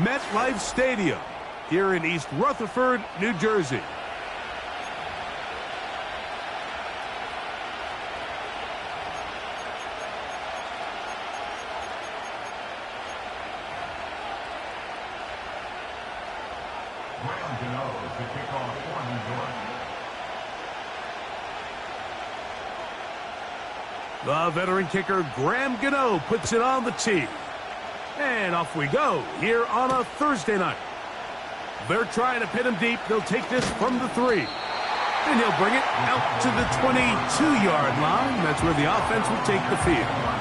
MetLife Stadium here in East Rutherford, New Jersey. The veteran kicker, Graham Gano, puts it on the tee. And off we go here on a Thursday night. They're trying to pin him deep. They'll take this from the 3. And he'll bring it out to the 22-yard line. That's where the offense will take the field.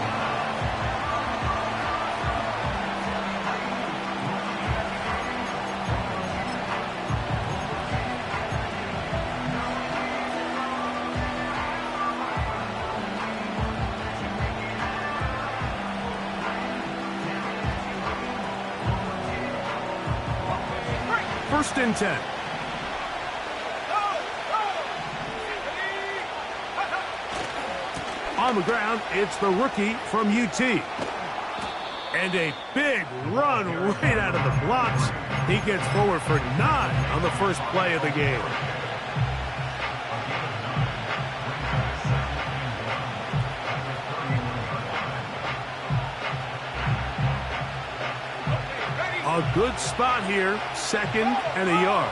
First and 10. On the ground, it's the rookie from UT. And a big run right out of the blocks. He gets forward for 9 on the first play of the game. A good spot here, 2nd and a yard.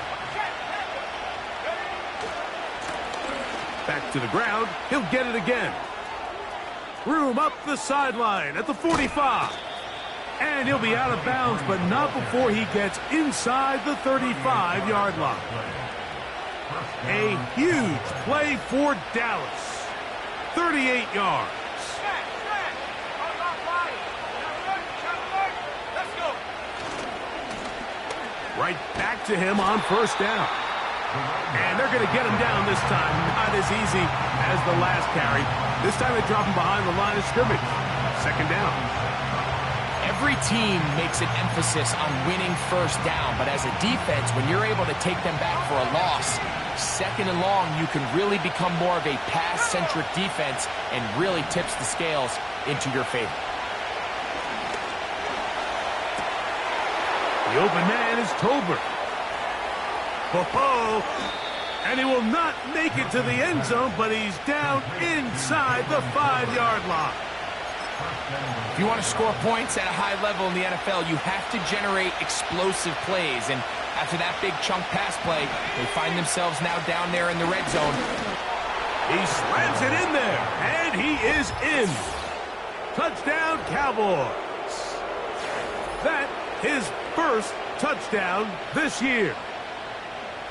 Back to the ground, he'll get it again. Room up the sideline at the 45. And he'll be out of bounds, but not before he gets inside the 35-yard line. A huge play for Dallas. 38 yards. Right back to him on first down. And they're going to get him down this time. Not as easy as the last carry. This time they drop him behind the line of scrimmage. 2nd down. Every team makes an emphasis on winning first down, but as a defense, when you're able to take them back for a loss, 2nd and long, you can really become more of a pass-centric defense and really tips the scales into your favor. The open man is Tolbert. Ho-ho! And he will not make it to the end zone, but he's down inside the 5-yard line. If you want to score points at a high level in the NFL, you have to generate explosive plays. And after that big chunk pass play, they find themselves now down there in the red zone. He slams it in there, and he is in. Touchdown, Cowboys. That his first touchdown this year.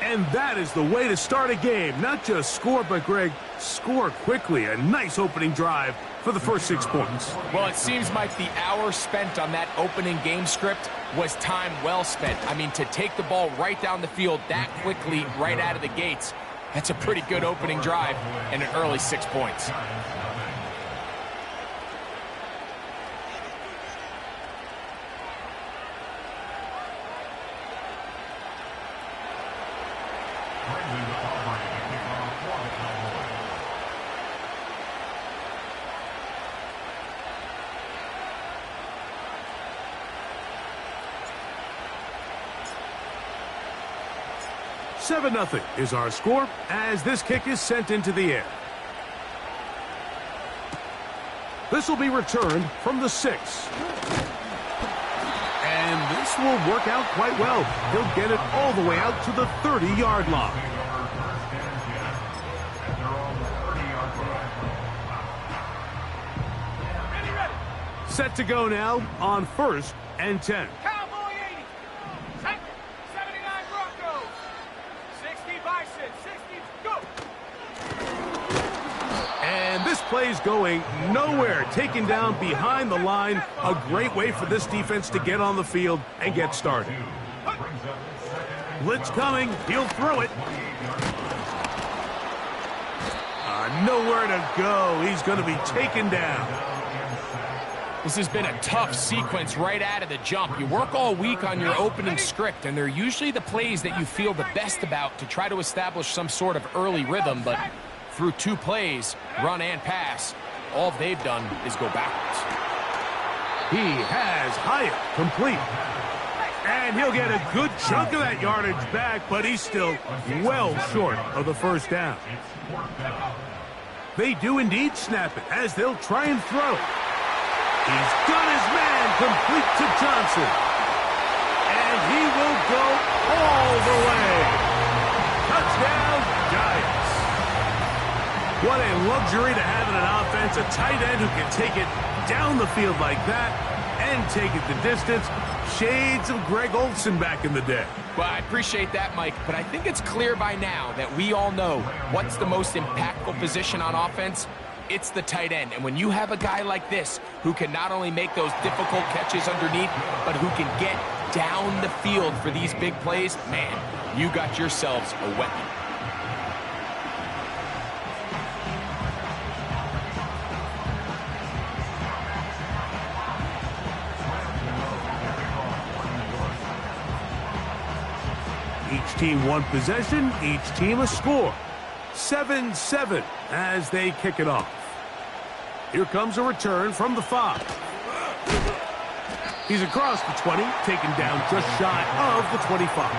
And that is the way to start a game. Not just score, but, Greg, score quickly. A nice opening drive for the first 6 points. Well, it seems like the hour spent on that opening game script was time well spent. I mean, to take the ball right down the field that quickly right out of the gates, that's a pretty good opening drive and an early 6 points. Seven 0 is our score as this kick is sent into the air. This will be returned from the 6. And this will work out quite well. He'll get it all the way out to the 30-yard line. Set to go now on 1st and 10. Cowboy 80. 79 Broncos. 60 Bison. 60 go. And this play's going nowhere. Taken down behind the line. A great way for this defense to get on the field and get started. Blitz coming. He'll throw it. Nowhere to go. He's going to be taken down. This has been a tough sequence right out of the jump. You work all week on your opening script, and they're usually the plays that you feel the best about to try to establish some sort of early rhythm, but through 2 plays, run and pass, all they've done is go backwards. He has Hyatt complete. And he'll get a good chunk of that yardage back, but he's still well short of the first down. They do indeed snap it as they'll try and throw. He's got his man complete to Johnson. And he will go all the way. Touchdown, Giants. What a luxury to have in an offense, a tight end who can take it down the field like that and take it the distance. Shades of Greg Olsen back in the day. Well, I appreciate that, Mike, but I think it's clear by now that we all know what's the most impactful position on offense. It's the tight end. And when you have a guy like this who can not only make those difficult catches underneath, but who can get down the field for these big plays, man, you got yourselves a weapon. Each team one possession, each team a score. 7-7 as they kick it off. Here comes a return from the 5. He's across the 20, taken down just shy of the 25.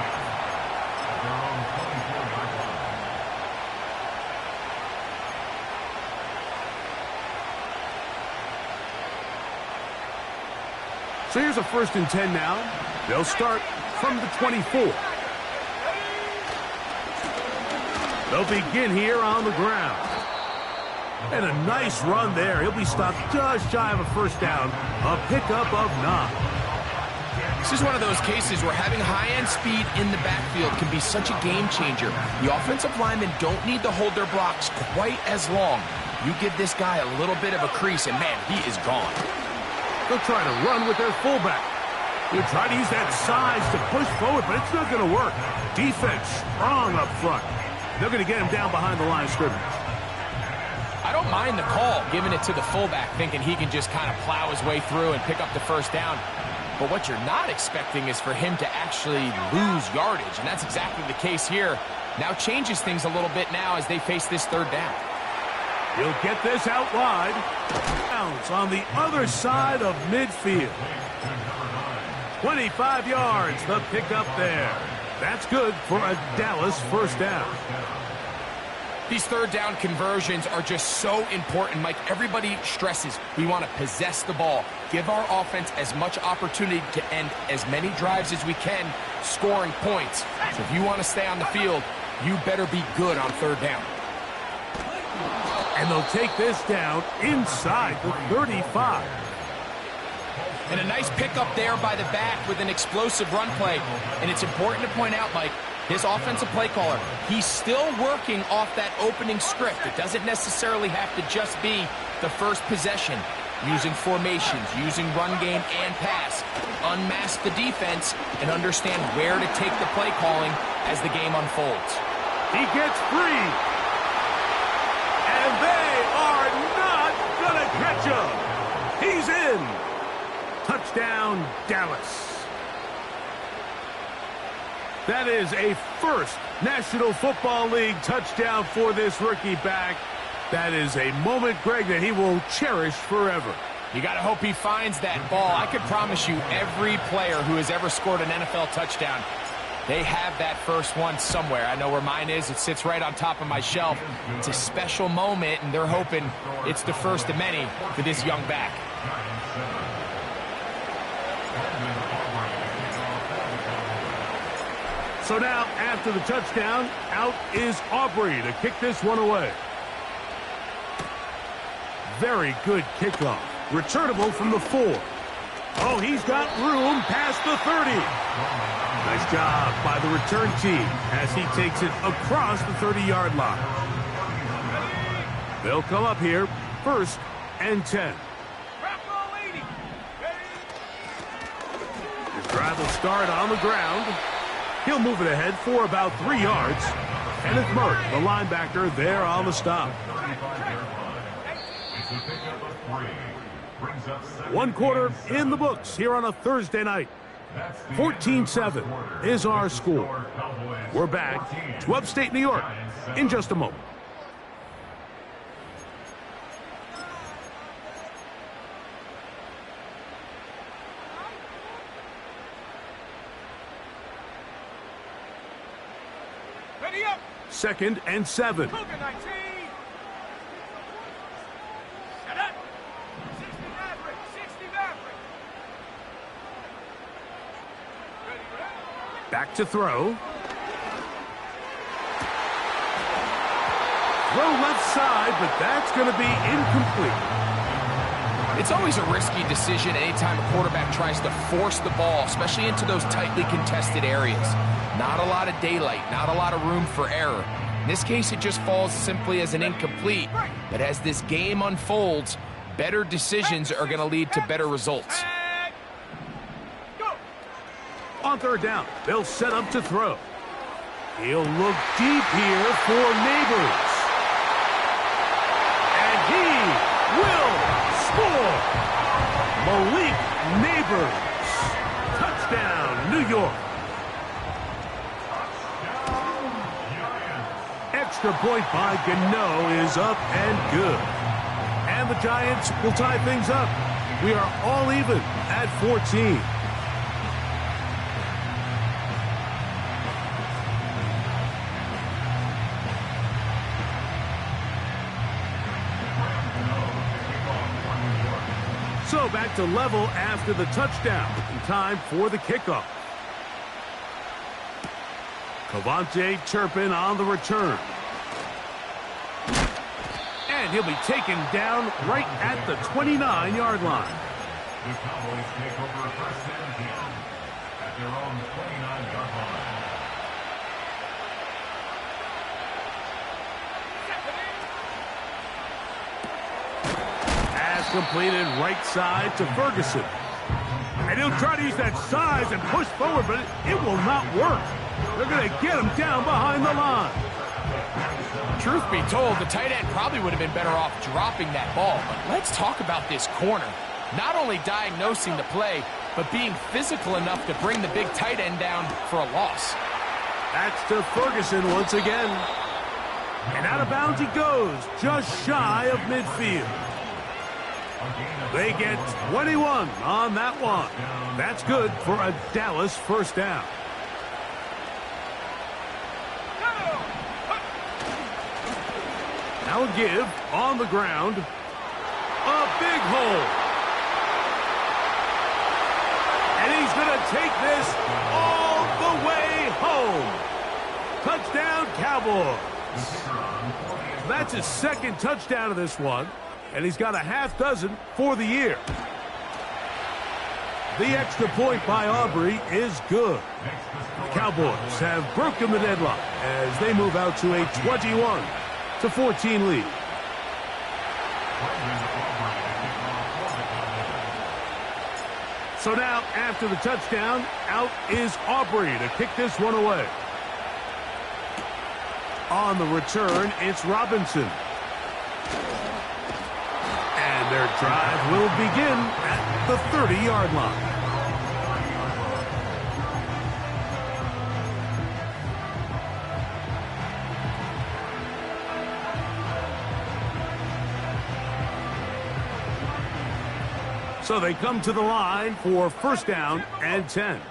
So here's a 1st and 10 now. They'll start from the 24. They'll begin here on the ground. And a nice run there. He'll be stopped just shy of a first down. A pickup of 9. This is one of those cases where having high-end speed in the backfield can be such a game changer. The offensive linemen don't need to hold their blocks quite as long. You give this guy a little bit of a crease, and man, he is gone. They'll try to run with their fullback. They'll try to use that size to push forward, but it's not going to work. Defense strong up front. They're going to get him down behind the line of scrimmage. I don't mind the call, giving it to the fullback, thinking he can just kind of plow his way through and pick up the first down. But what you're not expecting is for him to actually lose yardage, and that's exactly the case here. Now changes things a little bit now as they face this 3rd down. He'll get this out wide. Bounce on the other side of midfield. 25 yards, the pickup there. That's good for a Dallas first down. These 3rd down conversions are just so important, Mike. Everybody stresses we want to possess the ball, give our offense as much opportunity to end as many drives as we can, scoring points. So if you want to stay on the field, you better be good on 3rd down. And they'll take this down inside the 35. And a nice pickup there by the back with an explosive run play. And it's important to point out, Mike, this offensive play caller, he's still working off that opening script. It doesn't necessarily have to just be the first possession. Using formations, using run game and pass. Unmask the defense and understand where to take the play calling as the game unfolds. He gets free. And they are not going to catch him. He's in. Touchdown, Dallas. That is a first National Football League touchdown for this rookie back. That is a moment, Greg, that he will cherish forever. You got to hope he finds that ball. I could promise you every player who has ever scored an NFL touchdown, they have that first one somewhere. I know where mine is. It sits right on top of my shelf. It's a special moment, and they're hoping it's the first of many for this young back. So now, after the touchdown, out is Aubrey to kick this one away. Very good kickoff. Returnable from the 4. Oh, he's got room past the 30. Nice job by the return team as he takes it across the 30-yard line. They'll come up here, 1st and 10. His drive will start on the ground. He'll move it ahead for about 3 yards. Kenneth Murray, the linebacker, there on the stop. 1 quarter in the books here on a Thursday night. 14-7 is our score. We're back to upstate New York in just a moment. Ready up. 2nd and 7. Cougar 19. Set up. 60 Maverick. 60 Maverick. Ready, ready. Back to throw. Throw left side, but that's going to be incomplete. It's always a risky decision anytime a quarterback tries to force the ball, especially into those tightly contested areas. Not a lot of daylight, not a lot of room for error. In this case, it just falls simply as an incomplete. But as this game unfolds, better decisions are going to lead to better results. And go. On 3rd down, they'll set up to throw. He'll look deep here for Neighbors. And he will score. Malik Neighbors. Touchdown, New York. Extra point by Gano is up and good. And the Giants will tie things up. We are all even at 14. So back to level after the touchdown. In time for the kickoff. Cavante Turpin on the return. And he'll be taken down right at the 29-yard line. The Cowboys take over 1st and 10 at their own 29-yard line. Pass completed right side to Ferguson. And he'll try to use that size and push forward, but it will not work. They're going to get him down behind the line. Truth be told, the tight end probably would have been better off dropping that ball. But let's talk about this corner. Not only diagnosing the play, but being physical enough to bring the big tight end down for a loss. That's to Ferguson once again. And out of bounds he goes, just shy of midfield. They get 21 on that one. That's good for a Dallas 1st down. Now a give on the ground. A big hole. And he's going to take this all the way home. Touchdown, Cowboys. That's his 2nd touchdown of this one. And he's got a half dozen for the year. The extra point by Aubrey is good. Cowboys have broken the deadlock as they move out to a 21-14 lead. So now, after the touchdown, out is Aubrey to kick this one away. On the return, it's Robinson. And their drive will begin at the 30-yard line. So they come to the line for 1st down and 10.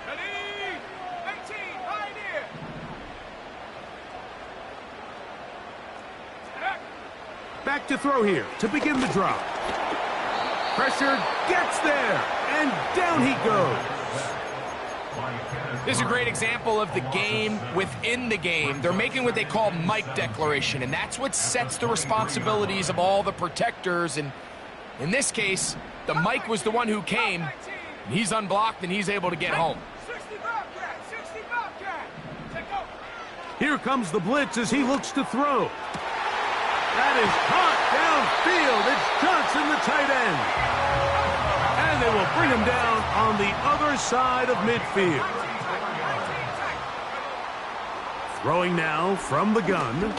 Ready? 18, Pioneer. Back to throw here to begin the drop. Pressure gets there, and down he goes. This is a great example of the game within the game. They're making what they call Mike declaration, and that's what sets the responsibilities of all the protectors. And in this case, the Mike was the one who came. He's unblocked, and he's able to get home. 60 Bobcat, 60 Bobcat. Take over. Here comes the blitz as he looks to throw. That is caught downfield. It's Johnson, the tight end. And they will bring him down on the other side of midfield. Throwing now from the gun.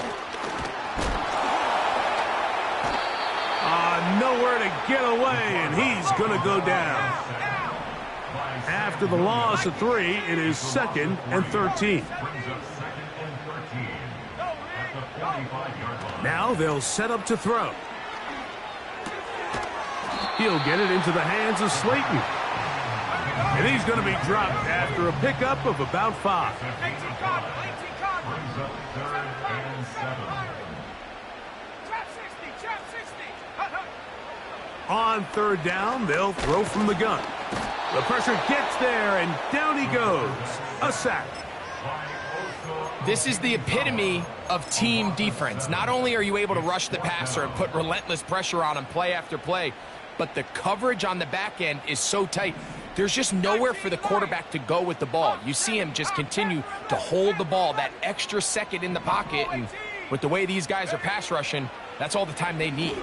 Nowhere to get away, and he's going to go down. After the loss of 3, it is 2nd and 13. Now they'll set up to throw. He'll get it into the hands of Slayton. And he's going to be dropped after a pickup of about 5. 18 Cardinal, 18 Cardinal. up 3rd and 7. Trap 60, trap 60. Hut, hut. On 3rd down, they'll throw from the gun. The pressure gets there, and down he goes. A sack. This is the epitome of team defense. Not only are you able to rush the passer and put relentless pressure on him play after play, but the coverage on the back end is so tight. There's just nowhere for the quarterback to go with the ball. You see him just continue to hold the ball that extra second in the pocket, and with the way these guys are pass rushing, that's all the time they need.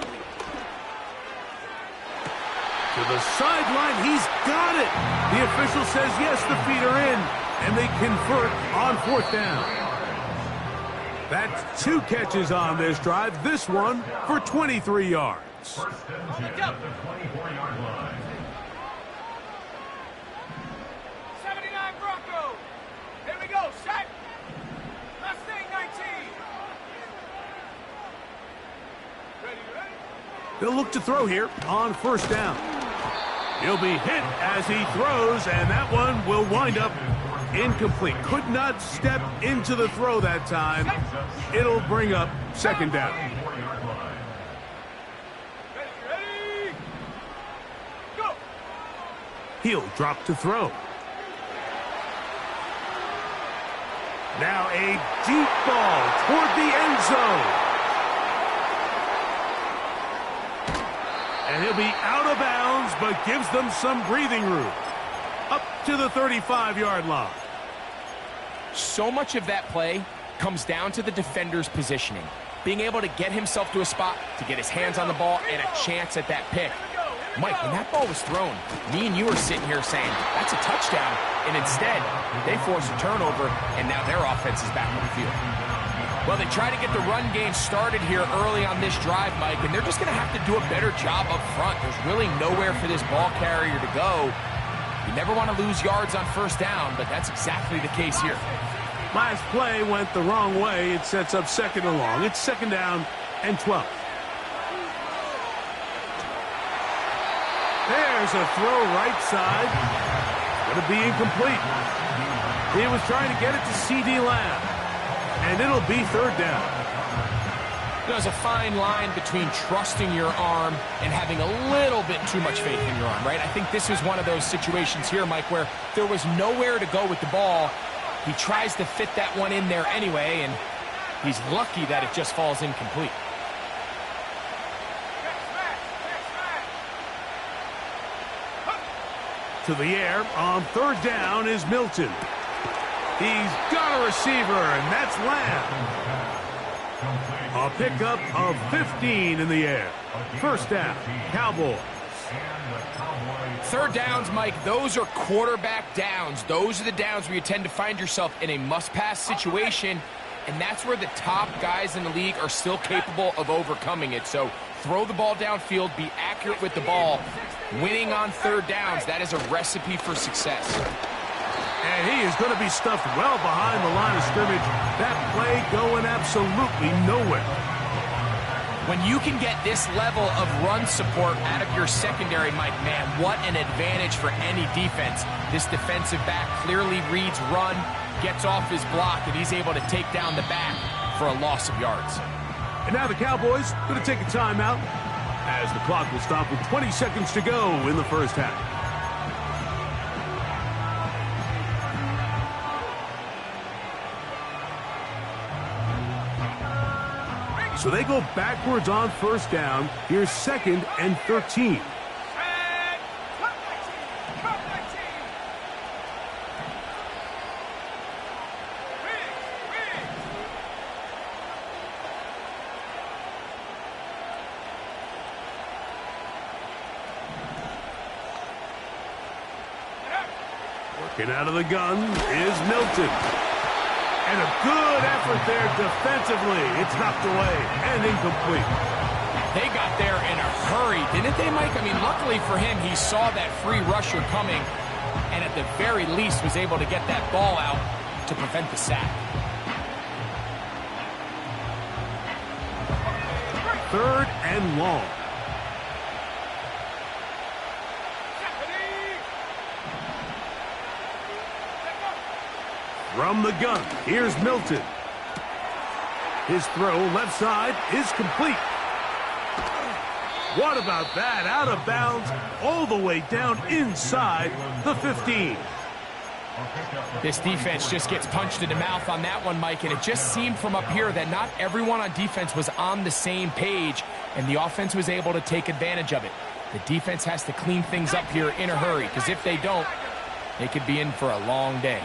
To the sideline, he's got it. The official says yes, the feet are in, and they convert on 4th down. That's 2 catches on this drive, this one for 23 yards. First and 10 at the 24-yard line. 79 Broncos. Here we go, set. Mustang 19. Ready, ready? They'll look to throw here on 1st down. He'll be hit as he throws, and that one will wind up incomplete. Could not step into the throw that time. It'll bring up 2nd down. Ready, ready. Go. He'll drop to throw. Now a deep ball toward the end zone. And he'll be out of bounds, but gives them some breathing room. Up to the 35-yard line. So much of that play comes down to the defender's positioning. Being able to get himself to a spot, to get his hands on the ball, and a chance at that pick. Mike, when that ball was thrown, me and you were sitting here saying, that's a touchdown. And instead, they force a turnover, and now their offense is back on the field. Well, they try to get the run game started here early on this drive, Mike, and they're just going to have to do a better job up front. There's really nowhere for this ball carrier to go. You never want to lose yards on 1st down, but that's exactly the case here. Last play went the wrong way. It sets up 2nd and long. It's 2nd down and 12. There's a throw right side. Going to be incomplete. He was trying to get it to C.D. Lamb. And it'll be 3rd down. There's a fine line between trusting your arm and having a little bit too much faith in your arm, right? I think this is one of those situations here, Mike, where there was nowhere to go with the ball. He tries to fit that one in there anyway, and he's lucky that it just falls incomplete. To the air on 3rd down is Milton. He's got a receiver, and that's Lamb. A pickup of 15 in the air. 1st down, Cowboys. 3rd downs, Mike, those are quarterback downs. Those are the downs where you tend to find yourself in a must-pass situation, and that's where the top guys in the league are still capable of overcoming it. So throw the ball downfield, be accurate with the ball. Winning on 3rd downs, that is a recipe for success. And he is going to be stuffed well behind the line of scrimmage. That play going absolutely nowhere. When you can get this level of run support out of your secondary, Mike, man, what an advantage for any defense. This defensive back clearly reads run, gets off his block, and he's able to take down the back for a loss of yards. And now the Cowboys going to take a timeout as the clock will stop with 20 seconds to go in the 1st half. So they go backwards on 1st down. Here's 2nd and 13. Working out of the gun is Milton. And a good effort there defensively. It's knocked away and incomplete. They got there in a hurry, didn't they, Mike? I mean, luckily for him, he saw that free rusher coming and at the very least was able to get that ball out to prevent the sack. 3rd and long. From the gun, here's Milton. His throw left side is complete. What about that? Out of bounds all the way down inside the 15. This defense just gets punched in the mouth on that one, Mike, and it just seemed from up here that not everyone on defense was on the same page, and the offense was able to take advantage of it. The defense has to clean things up here in a hurry, because if they don't, they could be in for a long day.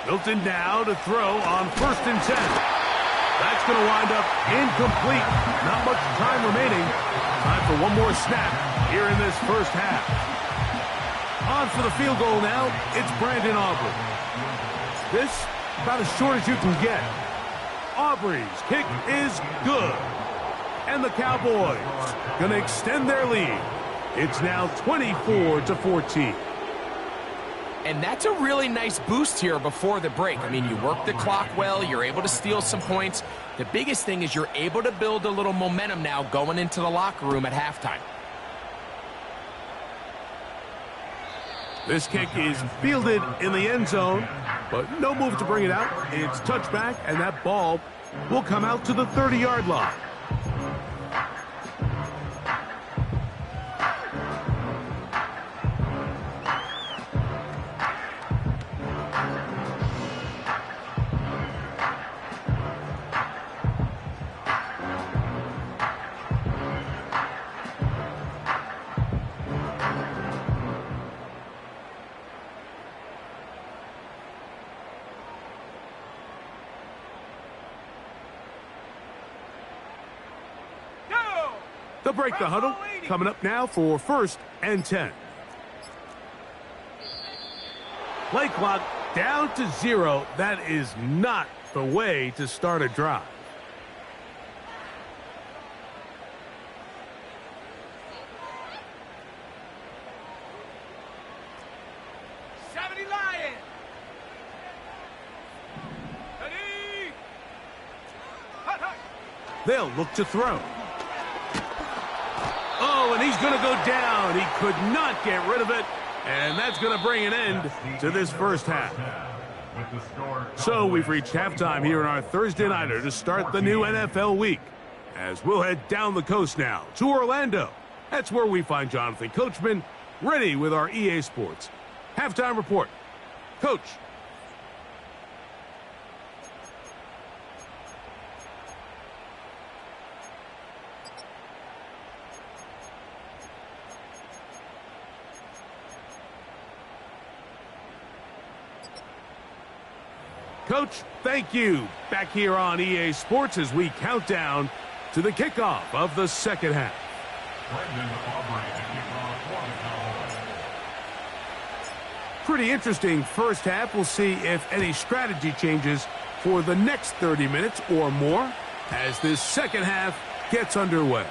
Hilton now to throw on 1st and 10. That's going to wind up incomplete. Not much time remaining. Time for one more snap here in this first half. On for the field goal now, it's Brandon Aubrey. This, about as short as you can get. Aubrey's kick is good. And the Cowboys going to extend their lead. It's now 24-14. And that's a really nice boost here before the break. I mean, you work the clock well, you're able to steal some points. The biggest thing is you're able to build a little momentum now going into the locker room at halftime. This kick is fielded in the end zone, but no move to bring it out. It's touchback, and that ball will come out to the 30-yard line. They'll break the huddle. Coming up now for 1st and 10. Play clock down to 0. That is not the way to start a drive. They'll look to throw. Oh, and he's going to go down. He could not get rid of it, and that's going to bring an end to this first half. So we've reached halftime here in our Thursday Nighter to start the new NFL week, as we'll head down the coast now to Orlando. That's where we find Jonathan Coachman ready with our EA Sports halftime report. Coach. Coach, thank you. Back here on EA Sports as we count down to the kickoff of the second half. Pretty interesting first half. We'll see if any strategy changes for the next 30 minutes or more as this second half gets underway.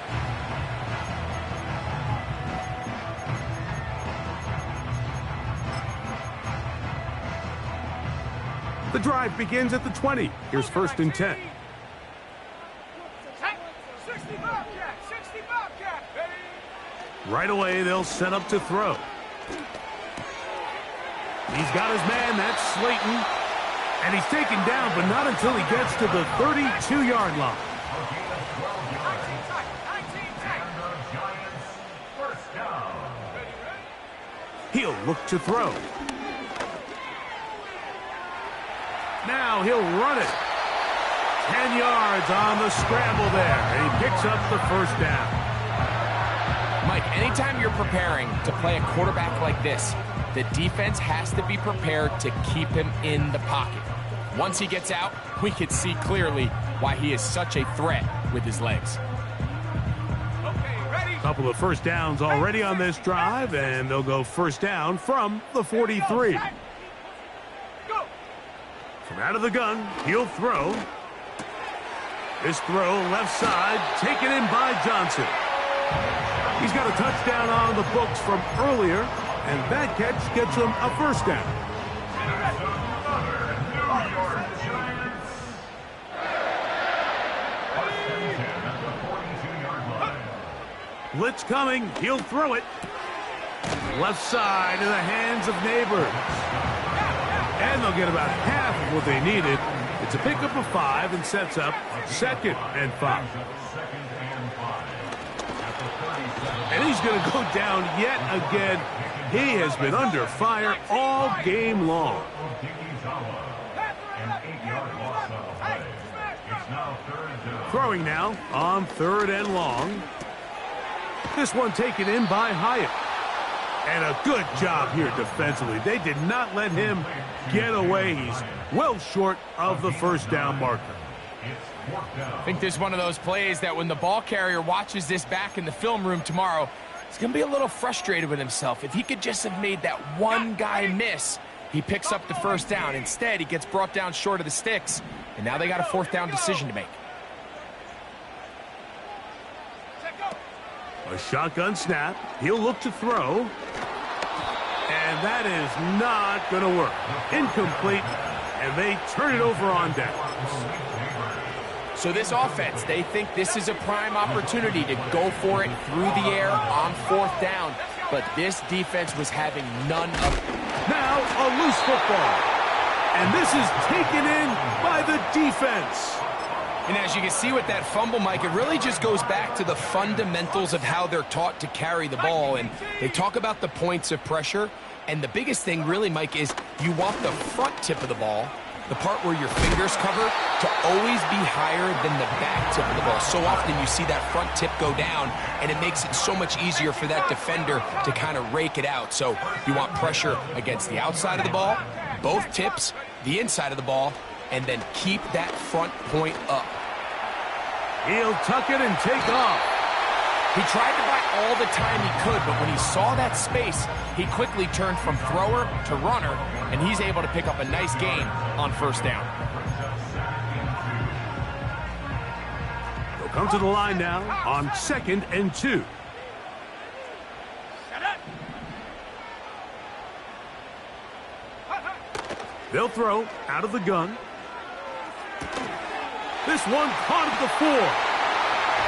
The drive begins at the 20. Here's 1st and 10. Right away, they'll set up to throw. He's got his man, that's Slayton. And he's taken down, but not until he gets to the 32-yard line. He'll look to throw. Now he'll run it. 10 yards on the scramble there, and he picks up the first down. Mike, anytime you're preparing to play a quarterback like this, the defense has to be prepared to keep him in the pocket. Once he gets out, we can see clearly why he is such a threat with his legs. A couple of first downs already on this drive, and they'll go first down from the 43. From out of the gun, he'll throw. This throw left side, taken in by Johnson. He's got a touchdown on the books from earlier, and that catch gets him a first down. Blitz coming, he'll throw it. Left side in the hands of Neighbors. And they'll get about half of what they needed. It's a pickup of 5 and sets up 2nd and 5. And he's going to go down yet again. He has been under fire all game long. Throwing now on 3rd and long. This one taken in by Hyatt. And a good job here defensively. They did not let him get away. He's well short of the first down marker. I think this is one of those plays that when the ball carrier watches this back in the film room tomorrow, he's going to be a little frustrated with himself. If he could just have made that one guy miss, he picks up the first down. Instead, he gets brought down short of the sticks, and now they got a 4th down decision to make. A shotgun snap. He'll look to throw. And that is not going to work. Incomplete. And they turn it over on downs. So this offense, they think this is a prime opportunity to go for it through the air on 4th down. But this defense was having none of it. Now a loose football. And this is taken in by the defense. And as you can see with that fumble, Mike, it really just goes back to the fundamentals of how they're taught to carry the ball. And they talk about the points of pressure. And the biggest thing really, Mike, is you want the front tip of the ball, the part where your fingers cover, to always be higher than the back tip of the ball. So often you see that front tip go down, and it makes it so much easier for that defender to kind of rake it out. So you want pressure against the outside of the ball, both tips, the inside of the ball, and then keep that front point up. He'll tuck it and take off. He tried to buy all the time he could, but when he saw that space, he quickly turned from thrower to runner, and he's able to pick up a nice gain on 1st down. They'll come to the line now on 2nd and 2. They'll throw out of the gun. This one caught at the 4.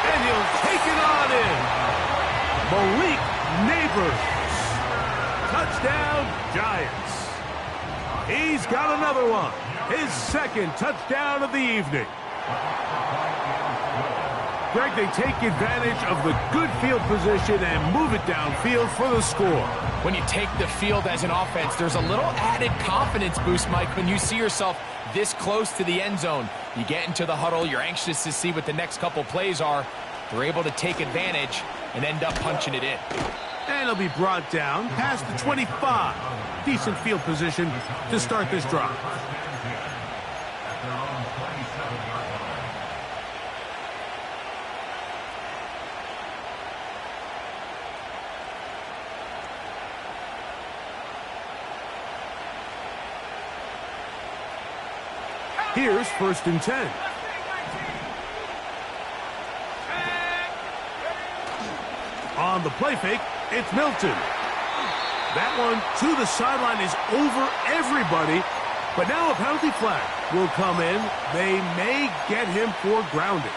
And he'll take it on in. Malik Neighbors. Touchdown, Giants. He's got another one. His 2nd touchdown of the evening. Greg, they take advantage of the good field position and move it downfield for the score. When you take the field as an offense, there's a little added confidence boost, Mike, when you see yourself this close to the end zone. You get into the huddle, you're anxious to see what the next couple plays are. They're able to take advantage and end up punching it in. And he'll be brought down past the 25. Decent field position to start this drive. Here's 1st and 10. On the play fake, it's Milton. That one to the sideline is over everybody. But now a penalty flag will come in. They may get him for grounding.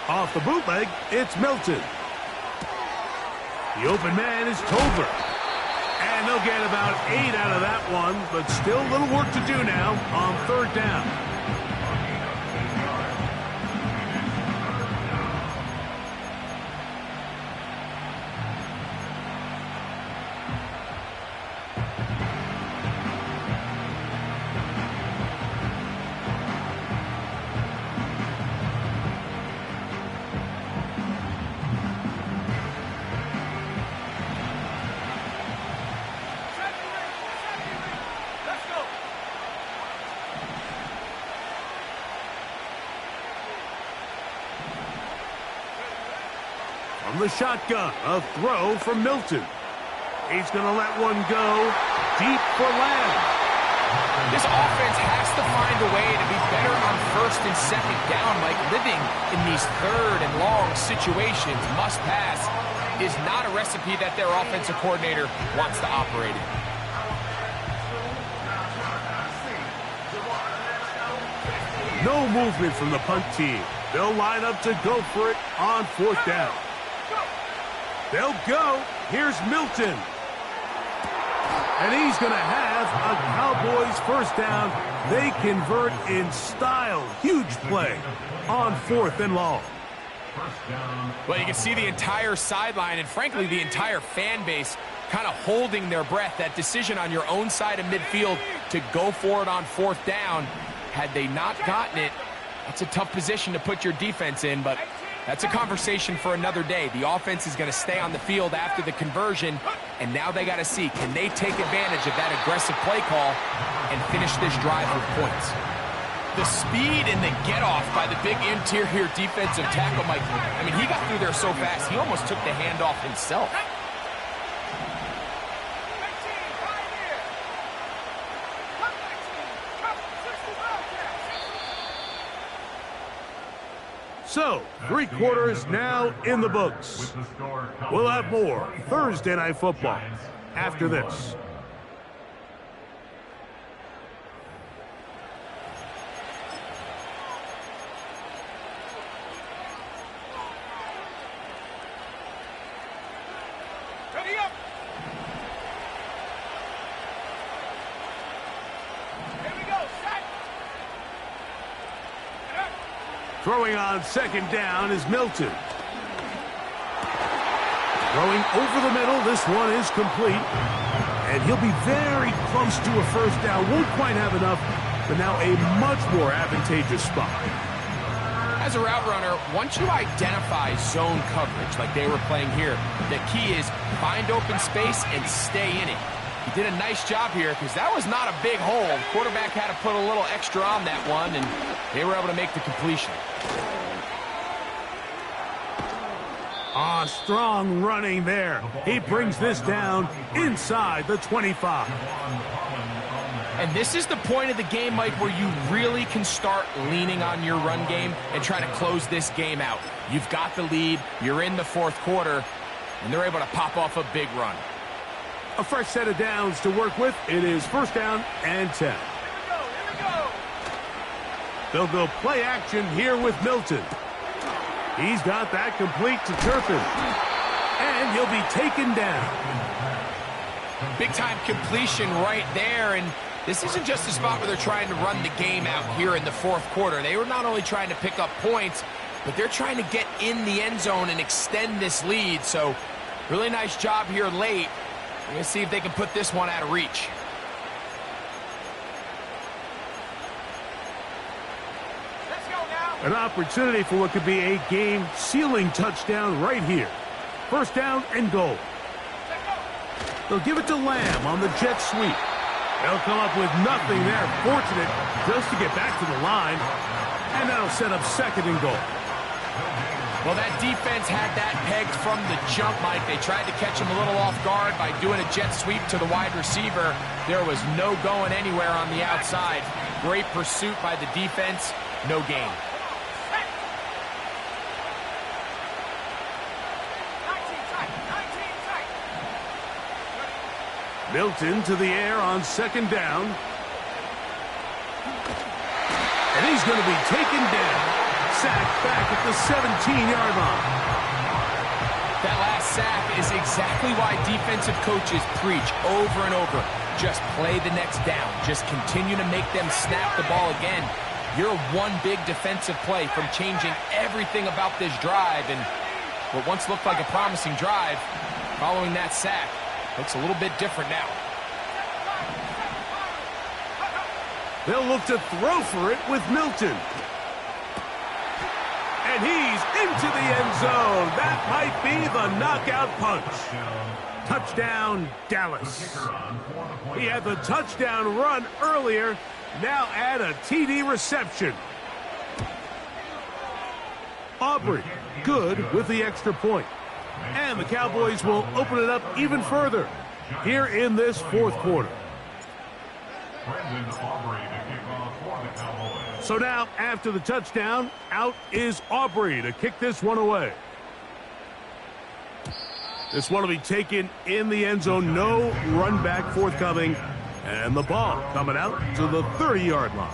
Off the bootleg, it's Milton. The open man is Tolbert. And they'll get about 8 out of that one, but still a little work to do now on 3rd down. From the shotgun, a throw from Milton. He's going to let one go deep for Lamb. This offense has to find a way to be better on 1st and 2nd down. Like living in these 3rd and long situations, must pass, is not a recipe that their offensive coordinator wants to operate in. No movement from the punt team. They'll line up to go for it on 4th down. They'll go. Here's Milton. And he's going to have a Cowboys first down. They convert in style. Huge play on 4th and long. Well, you can see the entire sideline and, frankly, the entire fan base kind of holding their breath. That decision on your own side of midfield to go for it on 4th down, had they not gotten it, that's a tough position to put your defense in, but that's a conversation for another day. The offense is going to stay on the field after the conversion, and now they got to see, can they take advantage of that aggressive play call and finish this drive with points? The speed and the get-off by the big interior defensive tackle, Mike. I mean, he got through there so fast, he almost took the handoff himself. So, 3 quarters now in the books. We'll have more Thursday Night Football after this. Ready up. Here we go. Set. Throwing on 2nd down is Milton. Throwing over the middle. This one is complete. And he'll be very close to a first down. Won't quite have enough, but now a much more advantageous spot. As a route runner, once you identify zone coverage like they were playing here, the key is find open space and stay in it. He did a nice job here because that was not a big hole. Quarterback had to put a little extra on that one, and they were able to make the completion. Strong running there. He brings this down inside the 25. And this is the point of the game, Mike, where you really can start leaning on your run game and try to close this game out. You've got the lead, you're in the 4th quarter, and they're able to pop off a big run. A fresh set of downs to work with. It is 1st down and 10. Here we go. They'll go play action here with Milton. He's got that complete to Turpin. And he'll be taken down. Big-time completion right there, and this isn't just a spot where they're trying to run the game out here in the 4th quarter. They were not only trying to pick up points, but they're trying to get in the end zone and extend this lead. So, really nice job here late. We're going to see if they can put this one out of reach. Let's go now. An opportunity for what could be a game-sealing touchdown right here. 1st down and goal. They'll give it to Lamb on the jet sweep. They'll come up with nothing there. Fortunate just to get back to the line. And that'll set up 2nd and goal. Well, that defense had that pegged from the jump, Mike. They tried to catch him a little off guard by doing a jet sweep to the wide receiver. There was no going anywhere on the outside. Great pursuit by the defense. No gain. Milton to the air on 2nd down. And he's going to be taken down. Sacked back at the 17-yard line. That last sack is exactly why defensive coaches preach over and over. Just play the next down. Just continue to make them snap the ball again. You're one big defensive play from changing everything about this drive. And what once looked like a promising drive, following that sack, looks a little bit different now. They'll look to throw for it with Milton. And he's into the end zone. That might be the knockout punch. Touchdown, Dallas. He had the touchdown run earlier. Now add a TD reception. Aubrey, good with the extra point. And the Cowboys will open it up even further here in this 4th quarter. So now, after the touchdown, out is Aubrey to kick this one away. This one will be taken in the end zone. No run back forthcoming. And the ball coming out to the 30-yard line.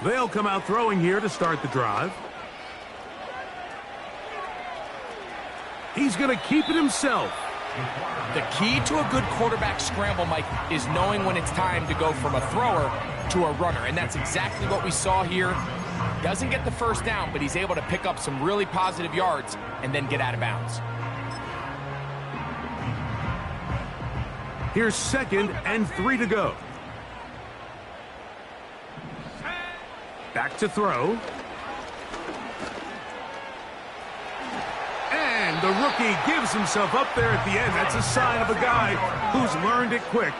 They'll come out throwing here to start the drive. He's going to keep it himself. The key to a good quarterback scramble, Mike, is knowing when it's time to go from a thrower to a runner. And that's exactly what we saw here. Doesn't get the first down, but he's able to pick up some really positive yards and then get out of bounds. Here's 2nd and 3 to go. Back to throw. And the rookie gives himself up there at the end. That's a sign of a guy who's learned it quick,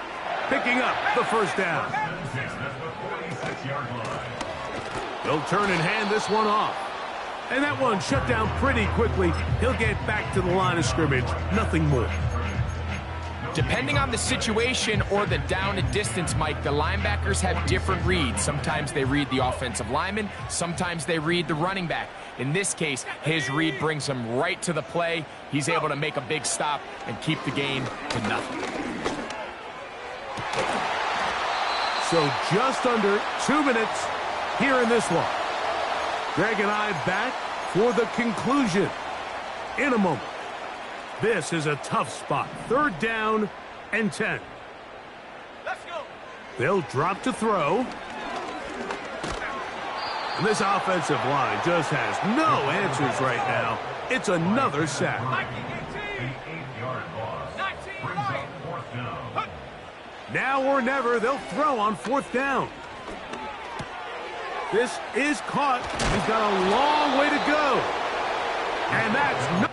picking up the first down. They'll turn and hand this one off. And that one shut down pretty quickly. He'll get back to the line of scrimmage. Nothing more. Depending on the situation or the down and distance, Mike, the linebackers have different reads. Sometimes they read the offensive lineman. Sometimes they read the running back. In this case, his read brings him right to the play. He's able to make a big stop and keep the game to nothing. So just under 2 minutes here in this one. Greg and I back for the conclusion in a moment. This is a tough spot. 3rd down and 10. Let's go. They'll drop to throw. And this offensive line just has no answers right now. It's another sack. 19 Lions. Now or never, they'll throw on 4th down. This is caught. He's got a long way to go. And that's